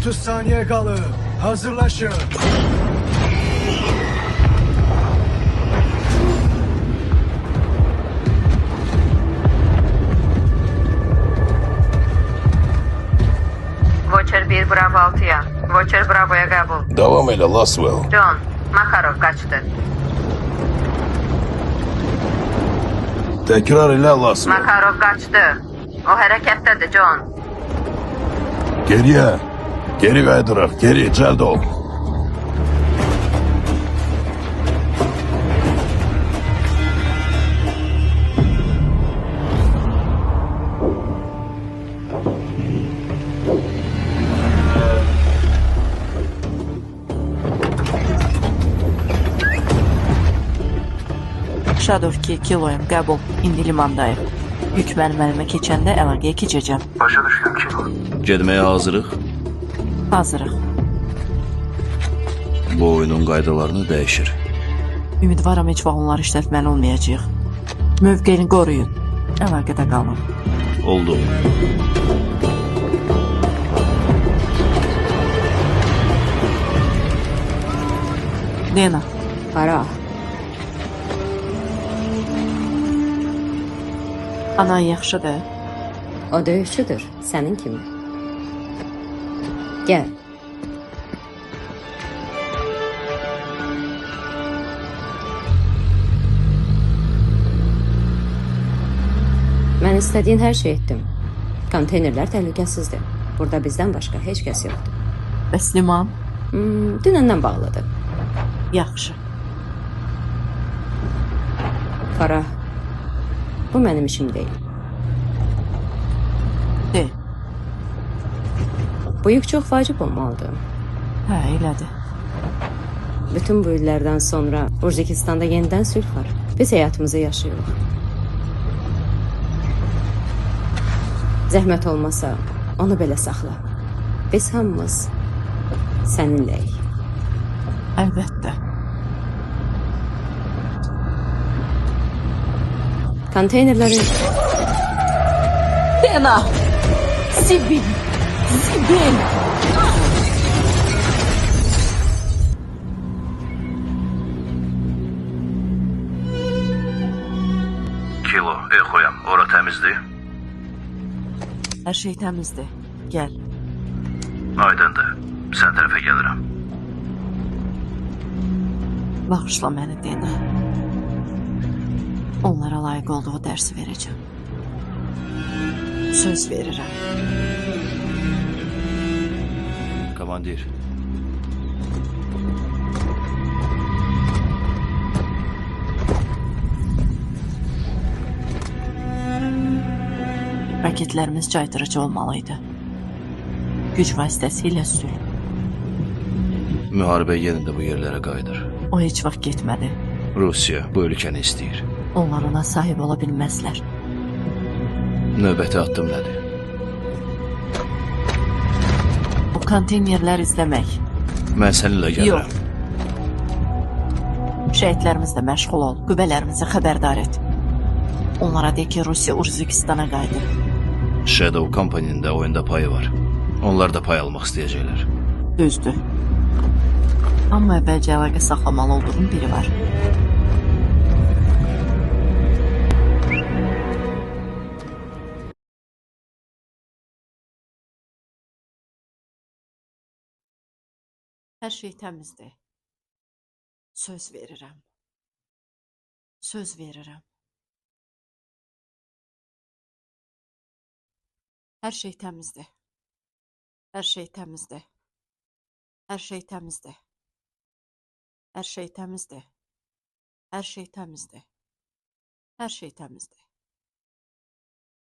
30 saniye kalı. Hazırlaşın. Watcher 1 Bravo 6'ya. Watcher Bravo'ya qəbul. Devam eyle Laswell. John, Makarov qaçdı. Tekrar ile Laswell. Makarov qaçdı. O hərəkətdədir, John. Geriye. Geri kaydırak. Geri. Celd ol. Shadow 2 kiloyum, qəbul. İndi limandayıq. Yük mənim əlimə keçəndə əlaqəyə keçəcəm. Başa düşdüm Kilo. Getməyə hazırıq. Hazırıq. Bu oyunun qaydalarını dəyişir. Ümidvaram heç vaxt onları işlətməli olmayacaq. Mövqeyini qoruyun. Əlaqədə qalın. Oldu. Lena, Qara, anan yaxşıdır. o döyüşçüdür, sənin kimi. Gəl. Mən istədiyin hər şey etdim. Konteynerlər təhlükəsizdir. Burada bizdən başqa heç kəs yoxdur. Bəs liman? Dünəndən bağlıdır. Yaxşı. Qara, bu mənim işim deyil. De. Bu yük çox vacib olmalıdır. Hə, elədir. Bütün bu illərdən sonra Urzikistanda yenidən sülh var. Biz həyatımızı yaşayırıq. Zəhmət olmasa onu belə saxla. Biz hamımız səninləyik. Əlbəttə. Konteynerlərin... Lena! Sibil! Sibil! Kilo, Exoyam, ora təmizdir. Hər şey təmizdir. Gəl. Aydındır. Sən tərəfə gəlirəm. Bağışla məni, Dena. Onlara layiq olduğu dərsi verəcəm. Söz verirəm. Komandir. Raketlərimiz caydırıcı olmalıydı. Güc vasitəsilə sülh. Müharibə yenə də bu yerlərə qayıdır. O heç vaxt getmədi. Rusiya bu ölkəni istəyir. Onlar ona sahib ola bilməzlər. Növbəti addım nədir? Bu konteynerlər izləmək. Mən səninlə gəlirəm. Yox. Şəhidlərimizlə məşğul ol. Qüvvələrimizi xəbərdar et. Onlara de ki, Rusiya Urzikistana qayıdıb. Shadow Company'nin də oyunda payı var. Onlar da pay almaq istəyəcəklər. Düzdür. Amma əvvəlcə əlaqə saxlamalı olduğum biri var. Hər şey təmizdir. Söz verirəm. Söz verirəm. Hər şey təmizdir. Hər şey təmizdir. Hər şey təmizdir. Hər şey təmizdir. Hər şey təmizdir. Hər şey təmizdir.